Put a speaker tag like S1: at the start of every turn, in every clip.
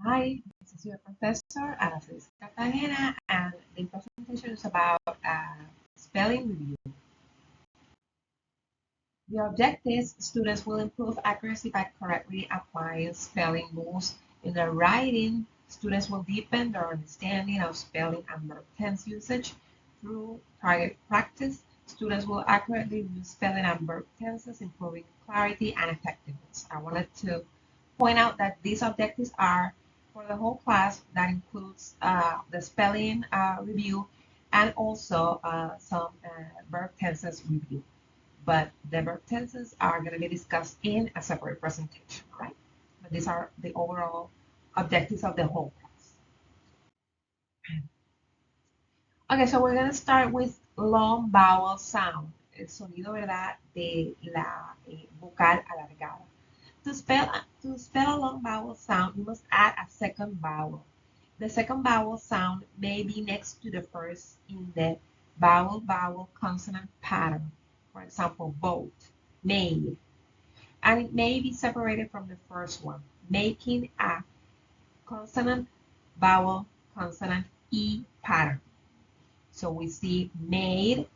S1: Hi, this is your professor, Ana Francisca Cartagena, and the presentation is about spelling review. The objectives: students will improve accuracy by correctly applying spelling rules in their writing. Students will deepen their understanding of spelling and verb tense usage through target practice. Students will accurately use spelling and verb tenses, improving clarity and effectiveness. I wanted to point out that these objectives are for the whole class. That includes the spelling review and also some verb tenses review. But the verb tenses are going to be discussed in a separate presentation, all right? But these are the overall objectives of the whole class. Okay, so we're going to start with long vowel sound, el sonido, ¿verdad? De la vocal alargada. To spell a long vowel sound, you must add a second vowel. The second vowel sound may be next to the first in the vowel consonant pattern. For example, boat, made. And it may be separated from the first one, making a consonant vowel consonant E pattern. So we see made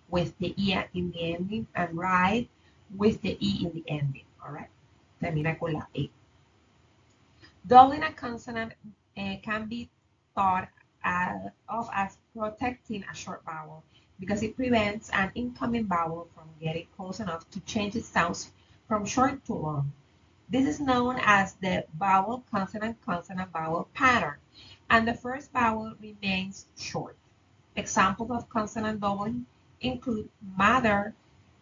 S1: with the E in the ending and ride with the E in the ending, all right? Termina con la E. Doubling a consonant can be thought of as protecting a short vowel because it prevents an incoming vowel from getting close enough to change its sounds from short to long. This is known as the vowel consonant vowel pattern, and the first vowel remains short. Examples of consonant doubling include mother,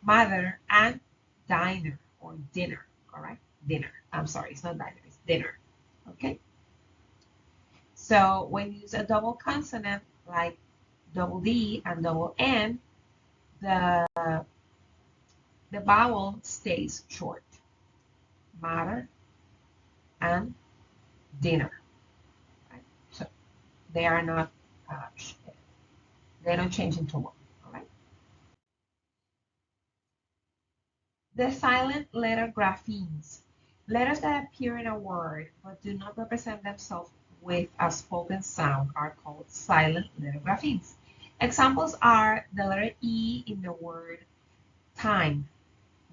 S1: and diner or dinner, correct? Dinner. I'm sorry, it's not diner, it's dinner. Okay? So when you use a double consonant like double D and double N, the vowel stays short. Mother and dinner. Right? So they are not, they don't change into one. All right. The silent letter graphemes. Letters that appear in a word but do not represent themselves with a spoken sound are called silent letter graphemes. Examples are the letter E in the word time.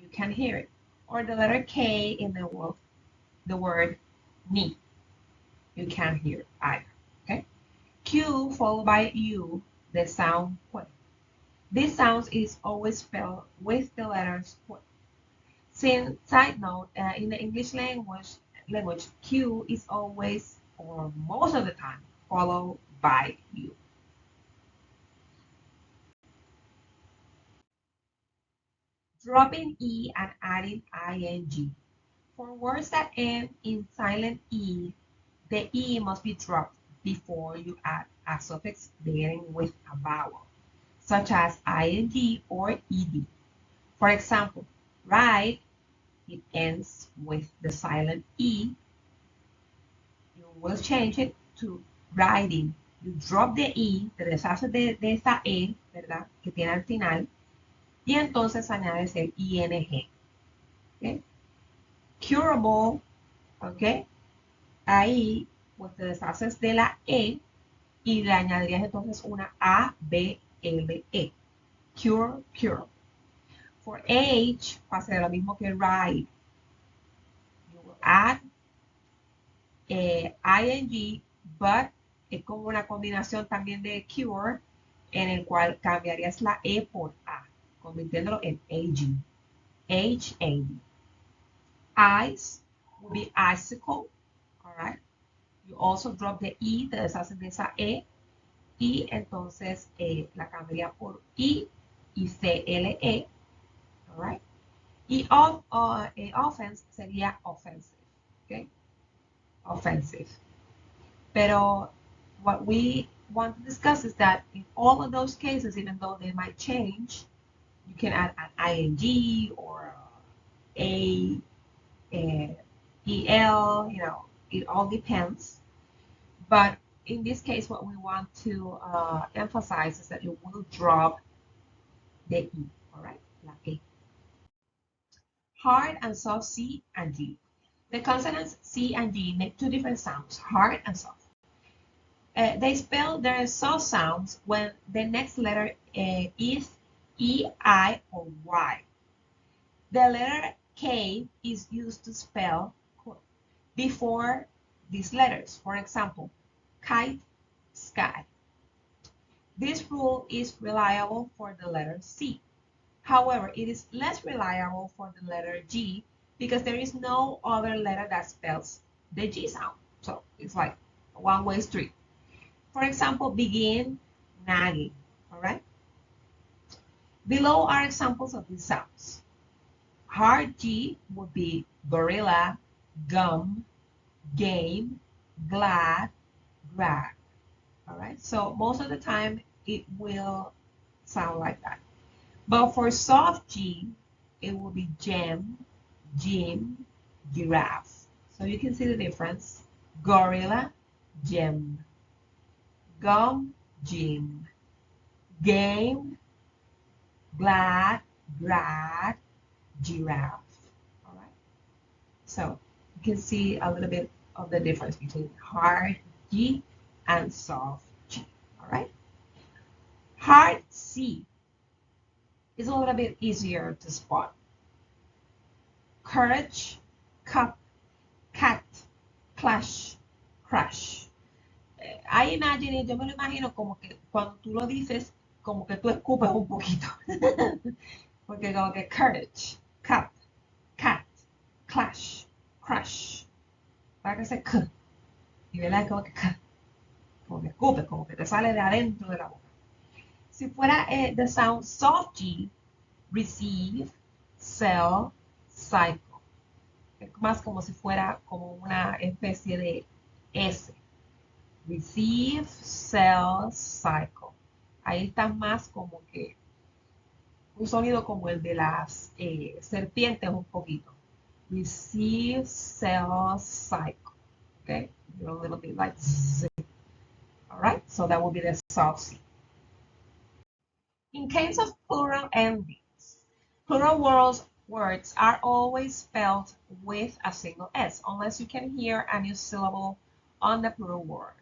S1: You can hear it. Or the letter K in the word me. You can't hear it either. Okay. Q followed by U, the sound que. This sound is always spelled with the letters que. Since, side note, in the English language, Q is always, or most of the time, followed by U. Dropping E and adding ing. For words that end in silent E, the E must be dropped before you add a suffix beginning with a vowel, such as ing or ed. For example, ride, it ends with the silent E. You will change it to riding. You drop the I, te deshaces de esa E, ¿verdad? Que tiene al final, y entonces añades el ing. ¿Okay? Curable, ¿ok? Ahí, pues te deshaces de la E y le añadirías entonces una A, B, L, E. Cure, cure. For age, pasaría lo mismo que ride. You will add ing, but es como una combinación también de cure, en el cual cambiarías la E por A, convirtiéndolo en ag. H-A-D. Ice will be icicle, all right? You also drop the E, te deshaces de esa E, y entonces la cambiaría por I y CLE, all right? Y offense sería offensive, okay? Offensive. Pero what we want to discuss is that in all of those cases, even though they might change, you can add an ing or EL, it all depends. But in this case, what we want to emphasize is that you will drop the E, all right? La E. Hard and soft C and G. The consonants C and G make two different sounds, hard and soft. They spell their soft sounds when the next letter is E, I, or Y. The letter K is used to spell before these letters. For example, kite, sky. This rule is reliable for the letter C. However, it is less reliable for the letter G because there is no other letter that spells the G sound. So it's like a one-way street. For example, begin, nagging, all right? Below are examples of these sounds. Hard G would be gorilla, gum, game, glad, grab. All right, so most of the time it will sound like that. But for soft G, it will be gem, gym, giraffe. So you can see the difference. Gorilla, gem, gum, gym, game, glad, grad, giraffe. All right. So you can see a little bit of the difference between hard G and soft G. All right. Hard C is a little bit easier to spot. Courage, cup, cat, clash, crash. I imagine it, yo me lo imagino como que cuando tú lo dices, como que tú escupes un poquito. Porque como que courage, cup, cat, clash, crash. Para que se c. Y verdad como que c. Como que escupe, como que te sale de adentro de la boca. Si fuera the sound soft G, receive, sell, cycle. Es más como si fuera como una especie de S. Receive, sell, cycle. Ahí está más como que un sonido como el de las serpientes un poquito. Receive, sell, cycle. Okay, you're a little bit like Z. All right, so that would be the soft C. In case of plural endings, plural words are always spelled with a single S, unless you can hear a new syllable on the plural word.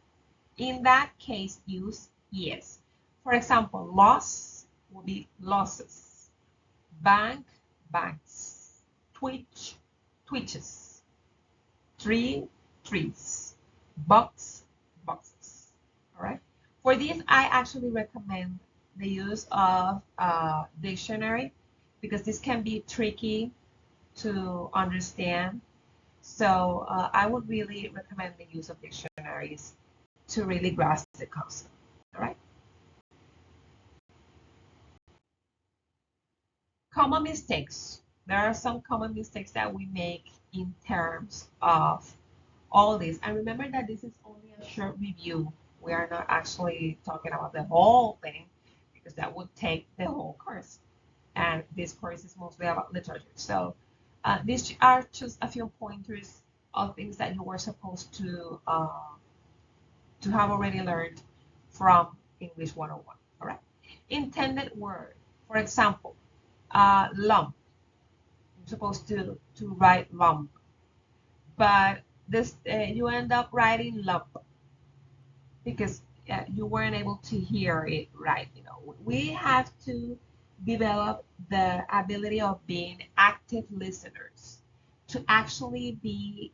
S1: In that case, use ES. For example, loss will be losses. Bank, banks. Twitch, twitches. Tree, trees. Box, boxes. All right. For this, I actually recommend the use of a dictionary because this can be tricky to understand. So I would really recommend the use of dictionaries to really grasp the concept. All right. Common mistakes. There are some common mistakes that we make in terms of all this. And remember that this is only a short review. We are not actually talking about the whole thing because that would take the whole course. And this course is mostly about literature. So these are just a few pointers of things that you were supposed to have already learned from English 101. All right. Intended word. For example, lump. You're supposed to write lump, but this you end up writing lump because you weren't able to hear it right. You know, we have to develop the ability of being active listeners to actually be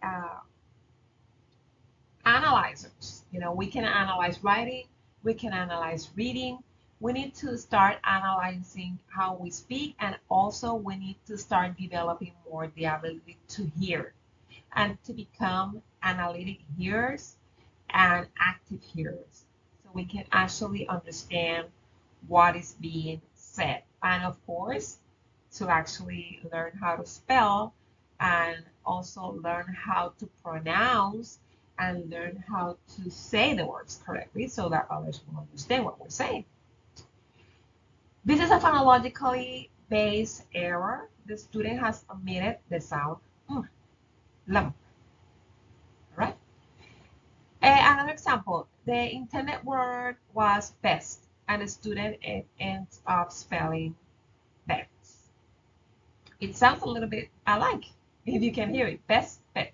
S1: analyzers. You know, we can analyze writing, we can analyze reading. We need to start analyzing how we speak, and also we need to start developing more the ability to hear and to become analytic hearers and active hearers so we can actually understand what is being said. And of course, to actually learn how to spell and also learn how to pronounce and learn how to say the words correctly so that others will understand what we're saying. This is a phonologically based error. The student has omitted the sound lump. All right. Another example, the intended word was best, and the student ends up spelling best. It sounds a little bit alike, if you can hear it, best, best.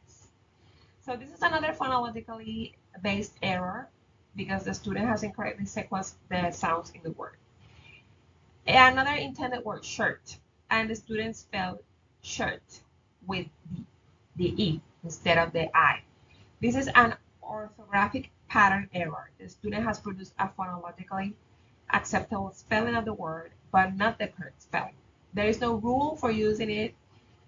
S1: So this is another phonologically based error because the student has incorrectly sequenced the sounds in the word. Another intended word, shirt, and the student spelled shirt with the E instead of the I. This is an orthographic pattern error. The student has produced a phonologically acceptable spelling of the word, but not the correct spelling. There is no rule for using it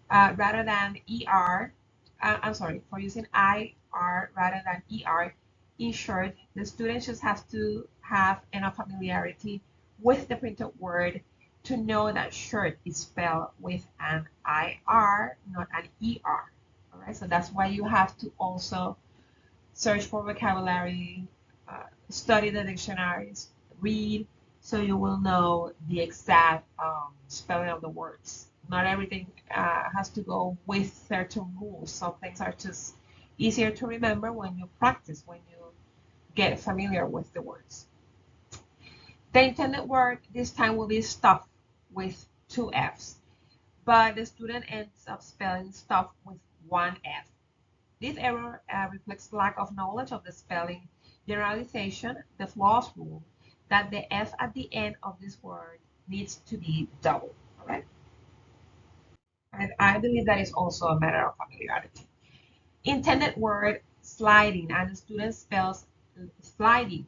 S1: rather than ER. I'm sorry, for using IR rather than ER. In short, the student just has to have enough familiarity with the printed word to know that shirt is spelled with an IR, not an ER. All right, so that's why you have to also search for vocabulary, study the dictionaries, read, so you will know the exact spelling of the words. Not everything has to go with certain rules. Some things are just easier to remember when you practice, when you get familiar with the words. The intended word this time will be stuff with two F's, but the student ends up spelling stuff with one F. This error reflects lack of knowledge of the spelling generalization, the floss rule, that the F at the end of this word needs to be double. All right? And I believe that is also a matter of familiarity. Intended word sliding, and the student spells sliding.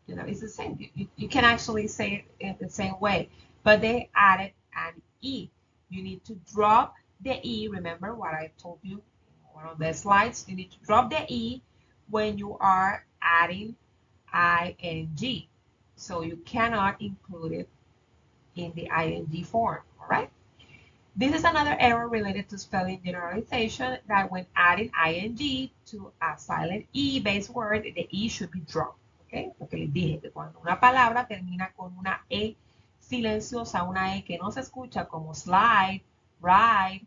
S1: You know, it's the same. You can actually say it in the same way, but they added an E. You need to drop the E. Remember what I told you in one of the slides? You need to drop the E when you are adding ing. So you cannot include it in the ing form, all right? This is another error related to spelling generalization that when adding ing to a silent E based word, the E should be dropped. ¿Okay? Lo que les dije, que cuando una palabra termina con una E silenciosa, una E que no se escucha como slide, ride,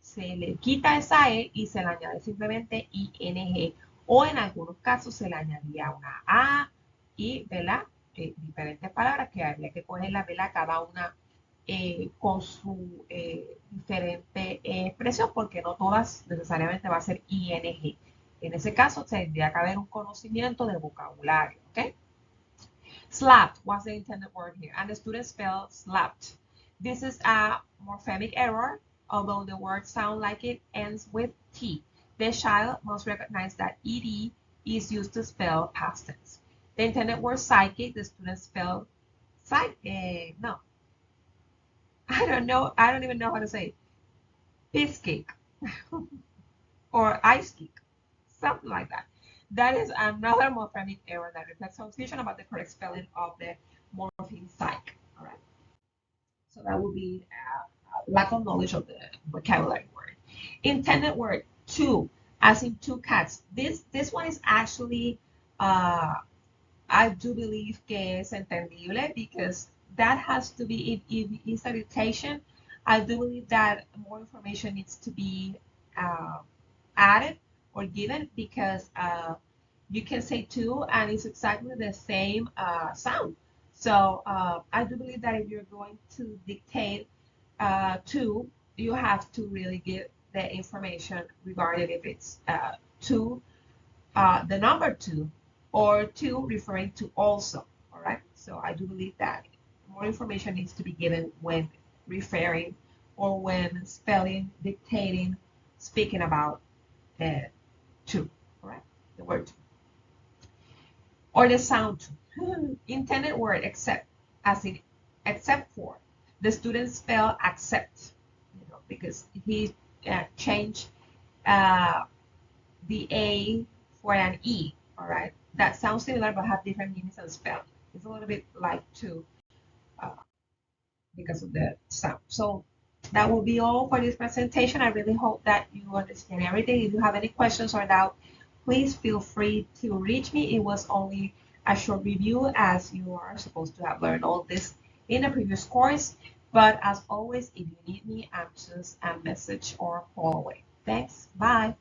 S1: se le quita esa E y se le añade simplemente ing. O en algunos casos se le añadía una A y, ¿verdad? Diferentes palabras que habría que cogerla, ¿verdad? Cada una con su diferente expresión, porque no todas necesariamente va a ser ing. En ese caso, tendría que haber un conocimiento del vocabulario, ¿ok? Slapped was the intended word here, and the student spelled slapped. This is a morphemic error, although the word sounds like it ends with T. The child must recognize that ed is used to spell past tense. The intended word psychic, the student spelled no, I don't know. I don't even know how to say it. Piss cake or ice cake, something like that. That is another morphemic error that reflects confusion about the correct spelling of the morpheme psych. All right. So that would be lack of knowledge of the vocabulary word. Intended word two, as in two cats. This one is actually I do believe que es entendible because that has to be if it's a dictation. I do believe that more information needs to be uh, added or given because you can say two and it's exactly the same sound. So I do believe that if you're going to dictate two, you have to really give the information regarding if it's two, the number two, or two referring to also. All right. So I do believe that more information needs to be given when referring or when spelling, dictating, speaking about two. All right. The word two or the sound two. Intended word except, as in except for. The student spell accept, because he changed uh, the A for an E. All right, that sounds similar but have different meanings and spelling. It's a little bit like two uh, because of the sound. So that will be all for this presentation. I really hope that you understand everything. If you have any questions or doubt, please feel free to reach me. It was only a short review as you are supposed to have learned all this in the previous course. But as always, if you need me, I'm just a message or a call away. Thanks. Bye.